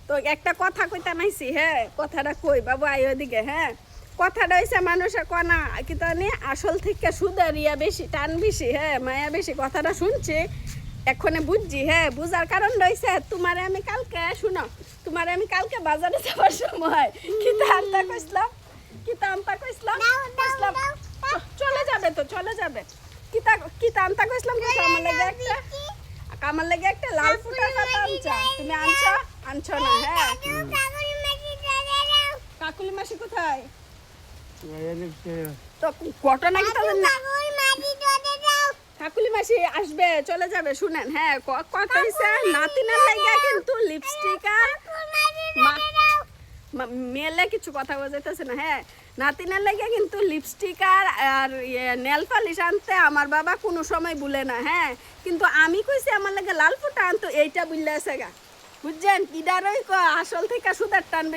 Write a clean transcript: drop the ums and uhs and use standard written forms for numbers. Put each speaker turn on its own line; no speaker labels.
তো একটা কথা কইতে নাইছি, হ্যাঁ কথাটা কই বাবু আই ওদিকে। হ্যাঁ কথাটা হইছে মানুষের কনা কি জানি আসল থেকে সুদের ইয়া বেশি, টান বেশি, হ্যাঁ মায়া বেশি। কথাটা শুনছি এক্ষণে বুঝছি। হ্যাঁ বুঝার কারণ রয়েছে তোমারে আমি কালকে শুনো, তোমারে আমি কালকে বাজারে যাওয়ার সময় কিতা আনতা কইছিলাম, কিতা আনতা কইছিলাম, কইছিলাম চলে যাবে তো চলে যাবে। কিতা কিতা আনতা কইছিলাম, আমার লাগে একটা লাল ফুটা পাতা আনছা, তুমি আনছো আনছো না? হ্যাঁ কাকুলি মাসি কোথায়? তো ঘটনা কি তাদের না, কাকুলি মাসি আসবে চলে যাবে। শুনেন হ্যাঁ কথা হইছে নাতিনের লাগে কিন্তু লিপস্টিক আর মেলে কিছু কথা বোঝাইতেছে না। হ্যাঁ নাতিনের লাগে কিন্তু লিপস্টিক আর নেল পালিশ আনতে আমার বাবা কোনো সময় ভুলে না। হ্যাঁ কিন্তু আমি কইছি আমার লাগে লাল ফুটা আনতো, এইটা বুঝলে আছে গা, বুঝছেন? ইডারই আসল থেকে সুদার টান বেশি।